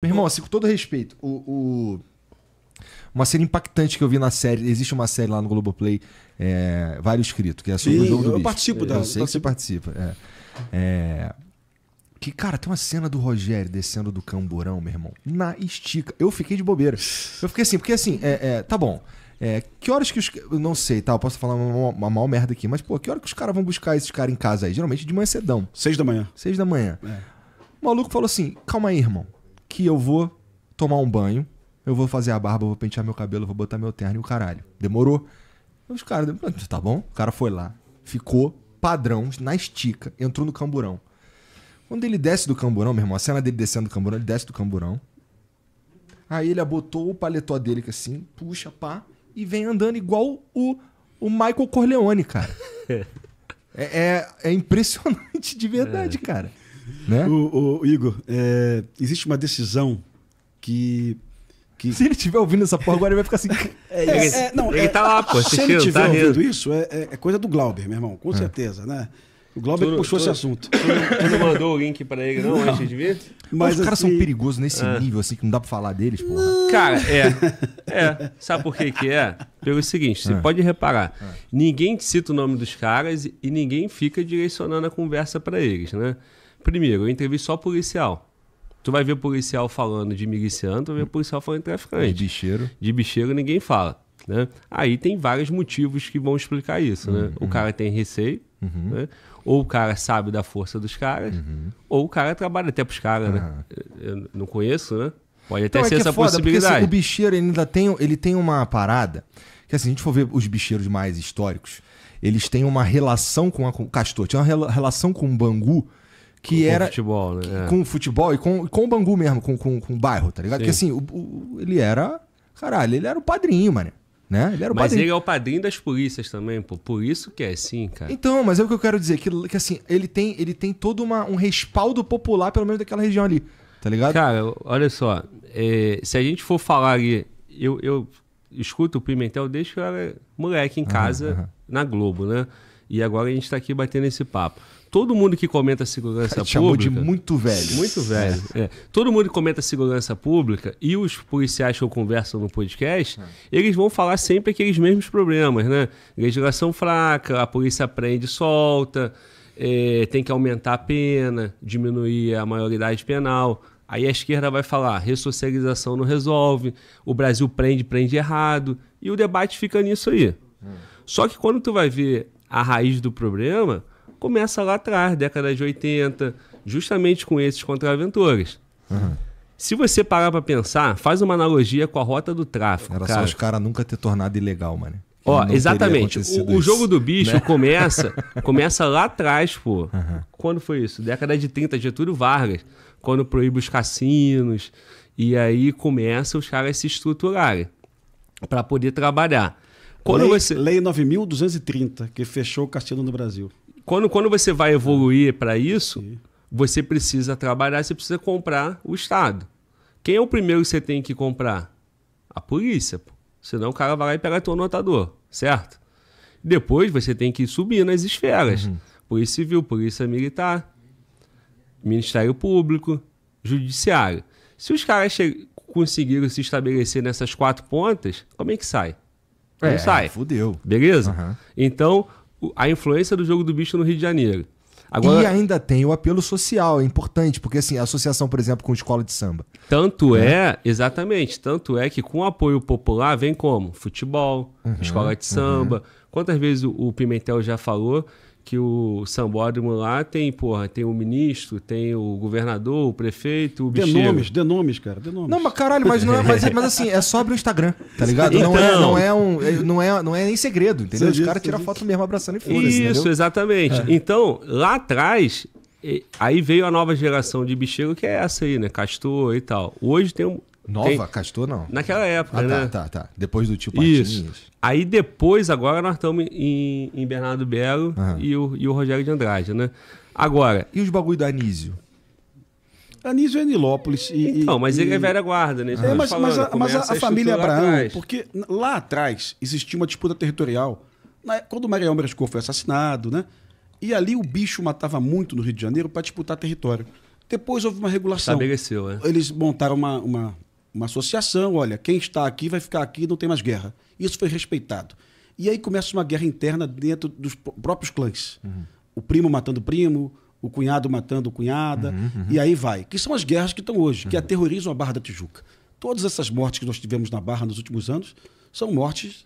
Meu irmão, assim, com todo respeito, uma cena impactante que eu vi na série, existe uma série lá no Globoplay, Vale o Escrito, que é sobre o jogo do bicho. Eu participo dela. Eu sei que você participa. Que, cara, tem uma cena do Rogério descendo do camburão, meu irmão, na estica. Eu fiquei de bobeira. Eu fiquei assim, porque assim, tá bom. Que horas que os... Eu não sei, tá? Eu posso falar uma mal merda aqui, mas, pô, que hora que os caras vão buscar esses caras em casa aí? Geralmente de manhã cedão. 6 da manhã. 6 da manhã. O maluco falou assim, calma aí, irmão, que eu vou tomar um banho, eu vou fazer a barba, eu vou pentear meu cabelo, eu vou botar meu terno e o caralho. Demorou? Os caras, tá bom? O cara foi lá, ficou padrão, na estica, entrou no camburão. Quando ele desce do camburão, meu irmão, a cena dele descendo do camburão, ele desce do camburão. Aí ele abotou o paletó dele que assim, puxa, pá, e vem andando igual o Michael Corleone, cara. É impressionante de verdade, cara. Né? O Igor, existe uma decisão que... Se ele estiver ouvindo essa porra agora, ele vai ficar assim... Ele tá lá, pô. Se ele estiver ouvindo isso, é coisa do Glauber, meu irmão, com certeza, né? O Glauber puxou esse assunto. Tu não mandou o link pra ele, não, antes de vir? Mas os caras são perigosos nesse nível, assim, que não dá pra falar deles, porra. Cara, sabe por que é? Pelo seguinte, você pode reparar, ninguém cita o nome dos caras e ninguém fica direcionando a conversa pra eles, né? Primeiro, eu entrevisto só policial. Tu vai ver policial falando de miliciano, tu vai ver policial falando de traficante. De bicheiro. De bicheiro ninguém fala, né? Aí tem vários motivos que vão explicar isso, né? O cara tem receio, né? Ou o cara sabe da força dos caras, ou o cara trabalha até pros caras, né? Eu não conheço, né? Pode até ser essa possibilidade. Porque, assim, o bicheiro ele tem uma parada que, assim, se a gente for ver os bicheiros mais históricos, eles têm uma relação com o Castor, tinha uma relação com o Bangu que era futebol, né? Com o futebol e com o Bangu mesmo, com o bairro, tá ligado? Porque assim, ele era, caralho, ele era o padrinho, mano. Né? Ele era o mas padrinho. ele é o padrinho das polícias também, pô. Por isso que é assim, cara. Então, mas é o que eu quero dizer, que assim, ele tem todo um respaldo popular, pelo menos daquela região ali, tá ligado? Cara, olha só, se a gente for falar ali, eu escuto o Pimentel desde que eu era moleque em casa, na Globo, né? E agora a gente tá aqui batendo esse papo. Todo mundo que comenta segurança pública... Chamou de muito velho. Muito velho. Todo mundo que comenta segurança pública e os policiais que eu converso no podcast, eles vão falar sempre aqueles mesmos problemas, né? Legislação fraca, a polícia prende e solta, tem que aumentar a pena, diminuir a maioridade penal. Aí a esquerda vai falar, ressocialização não resolve, o Brasil prende errado, e o debate fica nisso aí. Só que quando tu vai ver a raiz do problema... Começa lá atrás, década de 80, justamente com esses contraventores. Se você parar pra pensar, faz uma analogia com a rota do tráfico. Era só os caras nunca ter tornado ilegal, mano. Exatamente. O jogo do bicho, né? começa lá atrás, pô. Quando foi isso? Década de 30, Getúlio Vargas. Quando proíbe os cassinos. E aí começa os caras se estruturarem para poder trabalhar. Lei 9.230, que fechou o cassino no Brasil. Quando você vai evoluir para isso, você precisa trabalhar, você precisa comprar o Estado. Quem é o primeiro que você tem que comprar? A polícia. Pô. Senão o cara vai lá e pega teu anotador, certo? Depois você tem que subir nas esferas. Polícia Civil, Polícia Militar, Ministério Público, Judiciário. Se os caras conseguiram se estabelecer nessas 4 pontas, como é que sai? Não sai. Fudeu. Beleza? Então... a influência do jogo do bicho no Rio de Janeiro. Agora, e ainda tem o apelo social, é importante, porque assim, a associação, por exemplo, com escola de samba. Exatamente, tanto é que com apoio popular vem como? Futebol, escola de samba. Quantas vezes o Pimentel já falou que o sambódromo lá tem o ministro, tem o governador, o prefeito, o bicheiro. Dê nomes, cara, dê nomes. Não, mas caralho, mas assim, é só abrir o Instagram, tá ligado? Então, não é nem segredo, entendeu? Os caras tiram foto mesmo abraçando e foda-se, isso, entendeu? Exatamente. Então, lá atrás, aí veio a nova geração de bicheiro, que é essa aí, né? Castor e tal. Hoje tem Castor não. Naquela época, né? Tá. Depois do tio Patinhas. Isso. Aí depois, agora nós estamos em Bernardo Belo e o Rogério de Andrade, né? Agora... E os bagulho do Anísio? Anísio é Nilópolis. Mas ele é velha guarda, né? Mas a família Abraão, porque lá atrás existia uma disputa territorial. Quando o Mariel Merescou foi assassinado, né? E ali o bicho matava muito no Rio de Janeiro para disputar território. Depois houve uma regulação. Estabeleceu, Eles montaram uma associação, olha, quem está aqui vai ficar aqui, não tem mais guerra. Isso foi respeitado. E aí começa uma guerra interna dentro dos próprios clãs. O primo matando o primo, o cunhado matando o cunhada, e aí vai. Que são as guerras que estão hoje, que aterrorizam a Barra da Tijuca. Todas essas mortes que nós tivemos na Barra nos últimos anos são mortes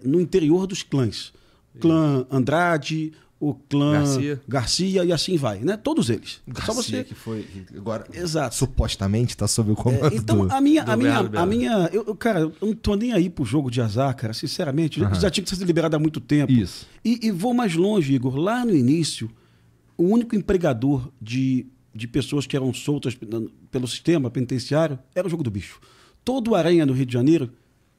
no interior dos clãs. Clã Andrade, o clã Garcia e assim vai, né? Todos eles. Garcia, só você que foi agora exato. Supostamente está sob o comando então cara, eu não tô nem aí pro jogo de azar, cara, sinceramente. Já tinha que ser liberado há muito tempo. Isso. E vou mais longe, Igor. Lá no início, o único empregador de pessoas que eram soltas pelo sistema penitenciário era o Jogo do Bicho. Todo Aranha no Rio de Janeiro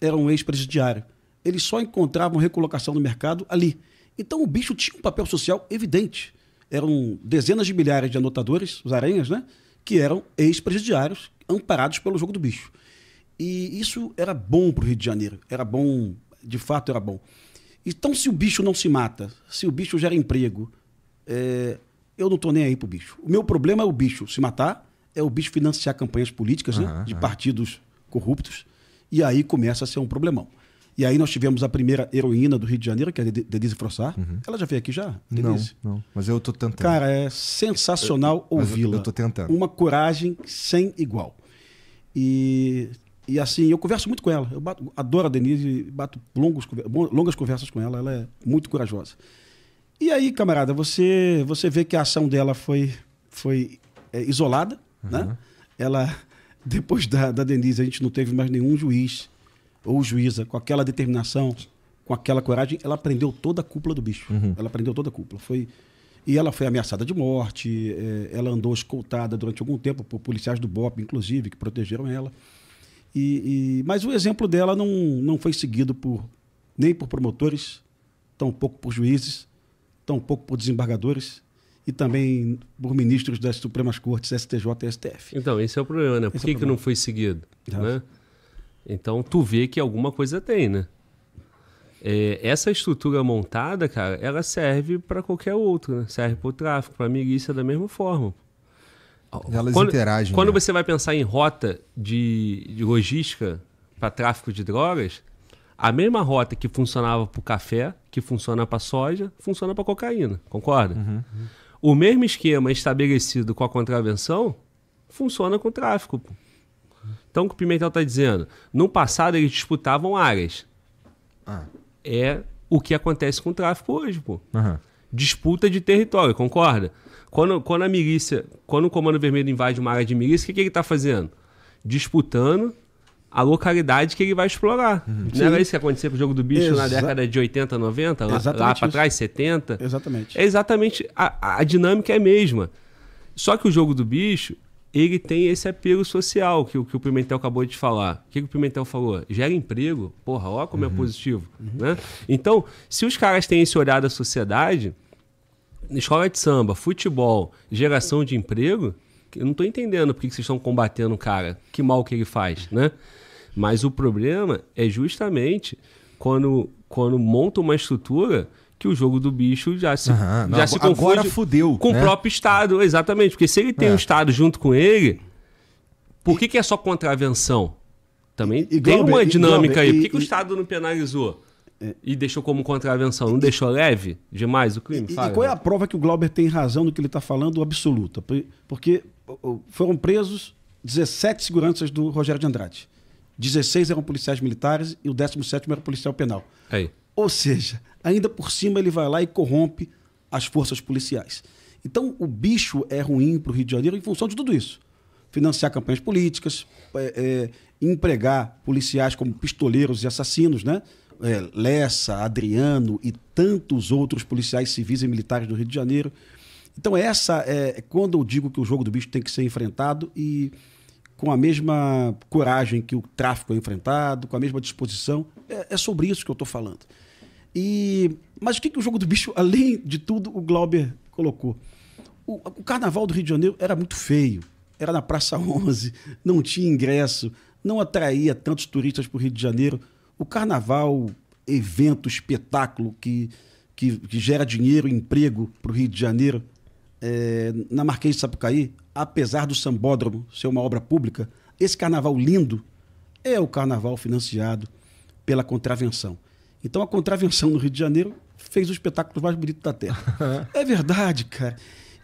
era um ex-presidiário. Eles só encontravam recolocação no mercado ali. Então o Bicho tinha um papel social evidente. Eram dezenas de milhares de anotadores, os Aranhas, né? Que eram ex-presidiários amparados pelo Jogo do Bicho. E isso era bom para o Rio de Janeiro. Era bom, de fato era bom. Então se o Bicho não se mata, se o Bicho gera emprego, eu não estou nem aí pro Bicho. O meu problema é o Bicho se matar, é o Bicho financiar campanhas políticas, né? De partidos corruptos, e aí começa a ser um problemão. E aí nós tivemos a primeira heroína do Rio de Janeiro, que é a Denise Frossard. Ela já veio aqui já? Denise? Não, mas eu tô tentando. Cara, é sensacional ouvi-la. Eu tô tentando. Uma coragem sem igual. E assim, eu converso muito com ela. Eu adoro a Denise, bato longas conversas com ela. Ela é muito corajosa. E aí, camarada, você vê que a ação dela foi isolada, né? Ela, depois da Denise, a gente não teve mais nenhum juiz ou juíza com aquela determinação, com aquela coragem. Ela prendeu toda a cúpula do Bicho. Ela prendeu toda a cúpula. E ela foi ameaçada de morte, ela andou escoltada durante algum tempo por policiais do BOP, inclusive, que protegeram ela. Mas o exemplo dela não foi seguido nem por promotores, tampouco por juízes, tampouco por desembargadores e também por ministros das Supremas Cortes, STJ e STF. Então, esse é o problema, né? Por que não foi seguido? Né? Então, tu vê que alguma coisa tem, né? Essa estrutura montada, cara, ela serve para qualquer outro, né? Serve para o tráfico, para a milícia da mesma forma. Elas interagem. Quando você vai pensar em rota de logística para tráfico de drogas, a mesma rota que funcionava para o café, que funciona para a soja, funciona para a cocaína. Concorda? O mesmo esquema estabelecido com a contravenção funciona com o tráfico. Pô. Então, o que o Pimentel está dizendo? No passado, eles disputavam áreas. É o que acontece com o tráfico hoje. Pô. Disputa de território, concorda? Quando a milícia, quando o Comando Vermelho invade uma área de milícia, o que ele está fazendo? Disputando a localidade que ele vai explorar. Não era isso que acontecia com o Jogo do Bicho na década de 80, 90? Lá para trás, 70? Exatamente. É exatamente. A dinâmica é a mesma. Só que o Jogo do Bicho, ele tem esse apelo social que o Pimentel acabou de falar. O que o Pimentel falou? Gera emprego. Porra, olha como é positivo. Né? Então, se os caras têm esse olhar da sociedade, escola de samba, futebol, geração de emprego, eu não estou entendendo por que vocês estão combatendo o cara. Que mal que ele faz, né? Mas o problema é justamente quando monta uma estrutura que o Jogo do Bicho já se confunde agora fudeu, com o próprio Estado. Exatamente. Porque se ele tem um Estado junto com ele, por que é só contravenção? Também tem uma dinâmica aí. Por que o Estado não penalizou? E deixou como contravenção? Não deixou leve demais o crime? E qual é a prova que o Glauber tem razão no que ele está falando absoluta? Porque foram presos 17 seguranças do Rogério de Andrade. 16 eram policiais militares e o 17º era policial penal. Aí. Ou seja, ainda por cima ele vai lá e corrompe as forças policiais. Então o Bicho é ruim para o Rio de Janeiro em função de tudo isso. Financiar campanhas políticas, empregar policiais como pistoleiros e assassinos, né? Lessa, Adriano e tantos outros policiais civis e militares do Rio de Janeiro. Então essa é quando eu digo que o Jogo do Bicho tem que ser enfrentado e com a mesma coragem que o tráfico é enfrentado, com a mesma disposição. É sobre isso que eu estou falando. Mas o que o Jogo do Bicho, além de tudo, o Glauber colocou? O Carnaval do Rio de Janeiro era muito feio. Era na Praça 11, não tinha ingresso, não atraía tantos turistas para o Rio de Janeiro. O Carnaval, evento, espetáculo que gera dinheiro e emprego para o Rio de Janeiro, na Marquês de Sapucaí, apesar do Sambódromo ser uma obra pública, esse carnaval lindo é o carnaval financiado pela contravenção. Então a contravenção no Rio de Janeiro fez o espetáculo mais bonito da Terra. É verdade, cara.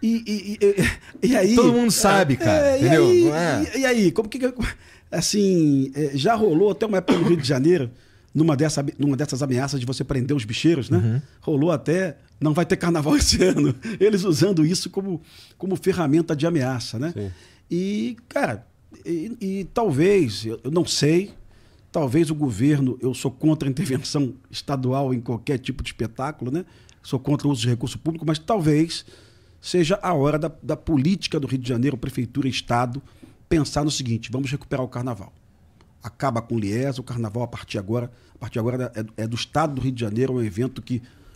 E aí... Todo mundo sabe, cara. Entendeu? E aí, como que... Assim, já rolou até uma época no Rio de Janeiro, numa dessas ameaças de você prender os bicheiros, né? Uhum. Rolou até... Não vai ter carnaval esse ano. Eles usando isso como ferramenta de ameaça, né? Sim. E, cara, talvez, eu não sei, talvez o governo, eu sou contra a intervenção estadual em qualquer tipo de espetáculo, né? Sou contra o uso de recurso público, mas talvez seja a hora da política do Rio de Janeiro, prefeitura e estado, pensar no seguinte: vamos recuperar o carnaval. Acaba com o Liesa, o carnaval a partir agora é do estado do Rio de Janeiro, é um evento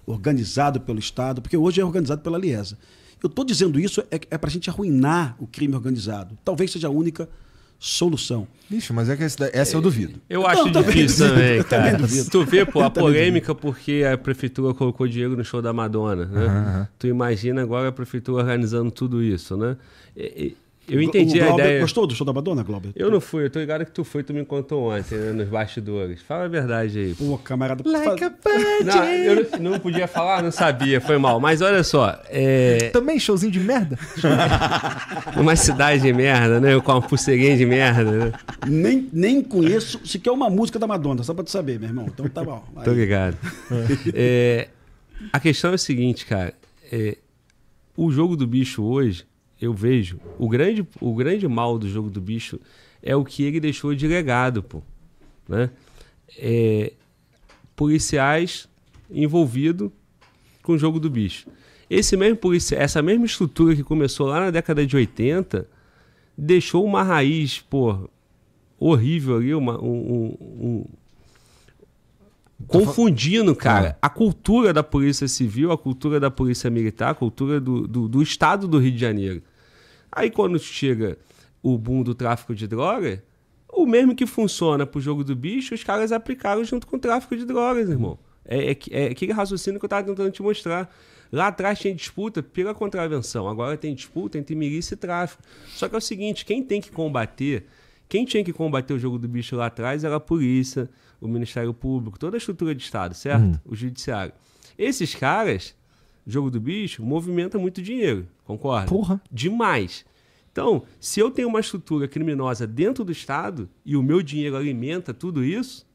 organizado pelo estado, porque hoje é organizado pela Liesa. Eu estou dizendo isso para a gente arruinar o crime organizado. Talvez seja a única solução. Ixi, mas é que essa eu duvido. Eu acho difícil também, cara. duvido. Tu vê, pô, a polêmica porque a prefeitura colocou dinheiro no show da Madonna, né? Tu imagina agora a prefeitura organizando tudo isso, né? Eu entendi a ideia. Gostou do show da Madonna, Glauber? Eu não fui, eu tô ligado que tu foi, tu me contou ontem, né, nos bastidores. Fala a verdade aí. Pô, camarada... Like a virgin. Não, eu não podia falar, não sabia, foi mal. Mas olha só, Também showzinho de merda? uma cidade de merda, né? Com uma pulseirinha de merda, né? Nem conheço sequer uma música da Madonna, só pra tu saber, meu irmão. Então tá bom. Tô ligado. A questão é o seguinte, cara. O jogo do bicho hoje, eu vejo, o grande mal do jogo do bicho é o que ele deixou de legado, pô, né? Policiais envolvidos com o jogo do bicho. Essa mesma estrutura que começou lá na década de 80 deixou uma raiz, pô, horrível ali, confundindo, cara, a cultura da polícia civil, a cultura da polícia militar, a cultura do estado do Rio de Janeiro. Aí quando chega o boom do tráfico de droga, o mesmo que funciona pro jogo do bicho, os caras aplicaram junto com o tráfico de drogas, irmão. É aquele raciocínio que eu tava tentando te mostrar. Lá atrás tinha disputa pela contravenção, agora tem disputa entre milícia e tráfico. Só que é o seguinte, quem tinha que combater o jogo do bicho lá atrás era a polícia, o Ministério Público, toda a estrutura de Estado, certo? O Judiciário. Esses caras, jogo do bicho, movimenta muito dinheiro, concorda? Porra. Demais. Então, se eu tenho uma estrutura criminosa dentro do Estado e o meu dinheiro alimenta tudo isso,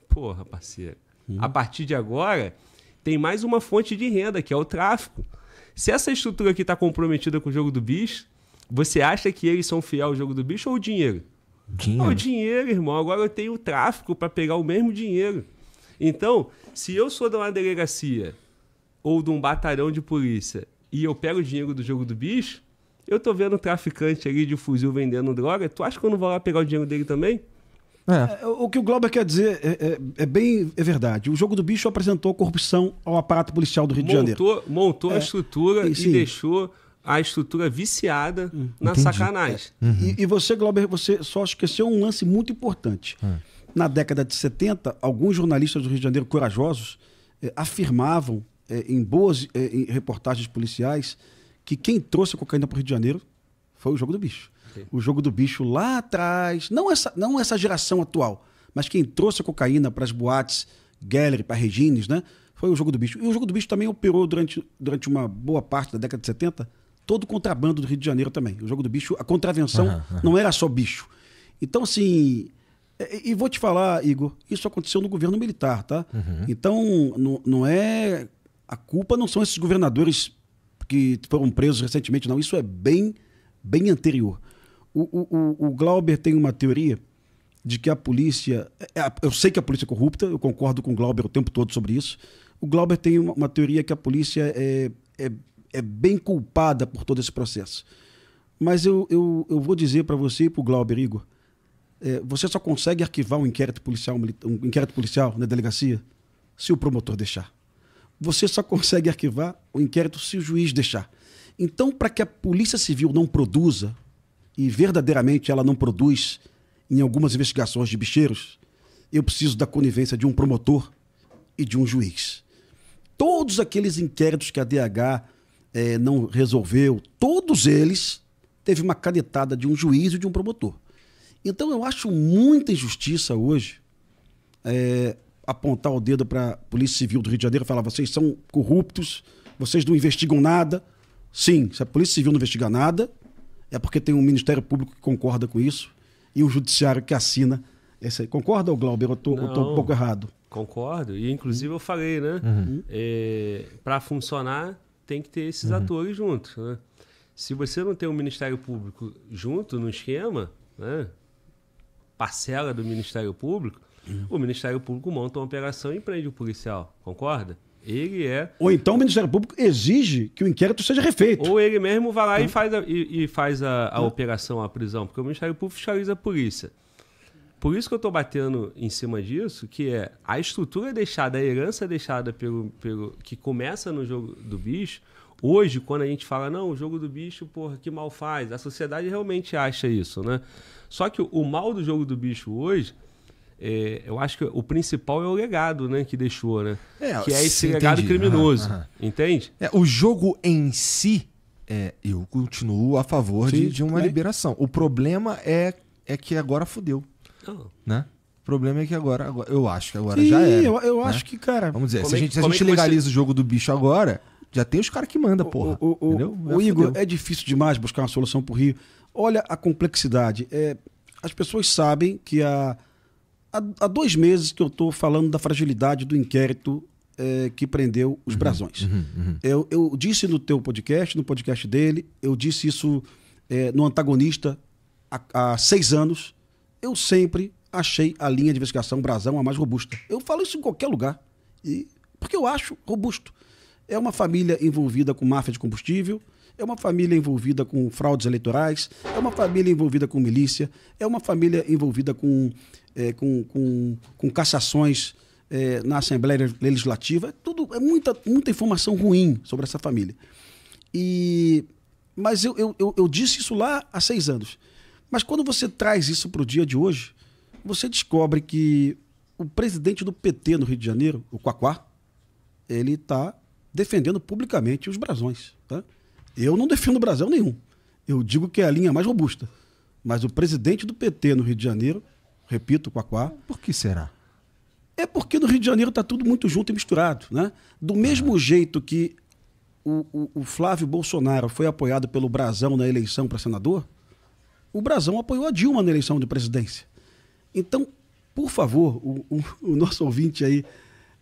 porra, parceiro, a partir de agora tem mais uma fonte de renda, que é o tráfico. Se essa estrutura aqui está comprometida com o jogo do bicho, você acha que eles são fiéis ao jogo do bicho ou o dinheiro? Dinheiro. O dinheiro, irmão. Agora eu tenho o tráfico para pegar o mesmo dinheiro. Então, se eu sou de uma delegacia ou de um batalhão de polícia e eu pego o dinheiro do jogo do bicho, eu tô vendo um traficante ali de fuzil vendendo droga, tu acha que eu não vou lá pegar o dinheiro dele também? O que o Glauber quer dizer é verdade. O jogo do bicho apresentou corrupção ao aparato policial do Rio de Janeiro. Montou a estrutura e sim. deixou a estrutura viciada na Entendi. sacanagem. E você, Glauber, você só esqueceu um lance muito importante. Na década de 70, alguns jornalistas do Rio de Janeiro corajosos afirmavam em reportagens policiais que quem trouxe a cocaína para o Rio de Janeiro foi o jogo do bicho. Okay. O jogo do bicho lá atrás, não essa geração atual, mas quem trouxe a cocaína para as boates Gallery, para Regines, né, foi o jogo do bicho. E o jogo do bicho também operou durante uma boa parte da década de 70 todo o contrabando do Rio de Janeiro também. O jogo do bicho, a contravenção não era só bicho. Então, assim... E vou te falar, Igor, isso aconteceu no governo militar, tá? Então, não é... A culpa não são esses governadores que foram presos recentemente, não. Isso é bem anterior. O Glauber tem uma teoria de que a polícia... Eu sei que a polícia é corrupta, eu concordo com o Glauber o tempo todo sobre isso. O Glauber tem uma teoria que a polícia é bem culpada por todo esse processo. Mas eu vou dizer para você e para o Glauber, Igor, você só consegue arquivar um inquérito policial na delegacia se o promotor deixar. Você só consegue arquivar o inquérito se o juiz deixar. Então, para que a Polícia Civil não produza, e verdadeiramente ela não produz em algumas investigações de bicheiros, eu preciso da conivência de um promotor e de um juiz. Todos aqueles inquéritos que a DH não resolveu, todos eles teve uma canetada de um juiz e de um promotor. Então eu acho muita injustiça hoje apontar o dedo para a Polícia Civil do Rio de Janeiro e falar: vocês são corruptos, vocês não investigam nada. Sim, se a Polícia Civil não investiga nada, é porque tem um Ministério Público que concorda com isso e um Judiciário que assina. Concorda, Glauber? Eu estou um pouco errado. Concordo. E inclusive eu falei, né? Para funcionar, tem que ter esses atores juntos, né? Se você não tem um Ministério Público junto no esquema, né? Parcela do Ministério Público, o Ministério Público monta uma operação e prende o policial. Concorda? Ele é... Ou então o Ministério Público exige que o inquérito seja refeito. Ou ele mesmo vai lá e faz a operação, a prisão, porque o Ministério Público fiscaliza a polícia. Por isso que eu estou batendo em cima disso, que é a estrutura deixada, a herança deixada que começa no jogo do bicho. Hoje, quando a gente fala, não, o jogo do bicho, porra, que mal faz, a sociedade realmente acha isso, né? Só que o mal do jogo do bicho hoje, eu acho que o principal é o legado, né, que deixou, né? Que é esse legado criminoso, entende? O jogo em si, eu continuo a favor de uma liberação. O problema é que agora fudeu, né? O problema é que agora eu acho que agora já era. Eu acho que, cara... Vamos dizer, se a gente legaliza o jogo do bicho agora, já tem os caras que mandam, porra. O Igor, é difícil demais buscar uma solução pro Rio. Olha a complexidade. As pessoas sabem que há 2 meses que eu estou falando da fragilidade do inquérito que prendeu os brasões. Eu disse no teu podcast, no podcast dele, eu disse isso no Antagonista há 6 anos. Eu sempre achei a linha de investigação Brasão a mais robusta. Eu falo isso em qualquer lugar, porque eu acho robusto. É uma família envolvida com máfia de combustível, é uma família envolvida com fraudes eleitorais, é uma família envolvida com milícia, é uma família envolvida com cassações na Assembleia Legislativa. É muita informação ruim sobre essa família. Mas eu disse isso lá há 6 anos. Mas quando você traz isso para o dia de hoje, você descobre que o presidente do PT no Rio de Janeiro, o Quaquá, ele está defendendo publicamente os brasões. Tá? Eu não defendo brasão nenhum. Eu digo que é a linha mais robusta. Mas o presidente do PT no Rio de Janeiro, repito, Quaquá... Por que será? É porque no Rio de Janeiro está tudo muito junto e misturado. Né? Do mesmo jeito que o Flávio Bolsonaro foi apoiado pelo Brasão na eleição para senador, o Brasão apoiou a Dilma na eleição de presidência. Então, por favor, o nosso ouvinte aí,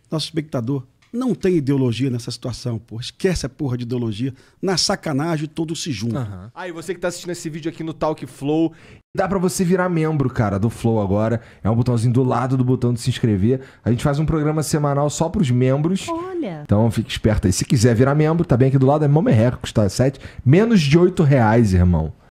nosso espectador, não tem ideologia nessa situação, pô. Esquece a porra de ideologia. Na sacanagem, todos se juntam. Aí, você que tá assistindo esse vídeo aqui no Talk Flow, dá pra você virar membro, cara, do Flow agora. É um botãozinho do lado do botão de se inscrever. A gente faz um programa semanal só pros membros. Olha. Então, fique esperto aí. Se quiser virar membro, tá bem aqui do lado. É mó merreca, custa menos de R$8, irmão.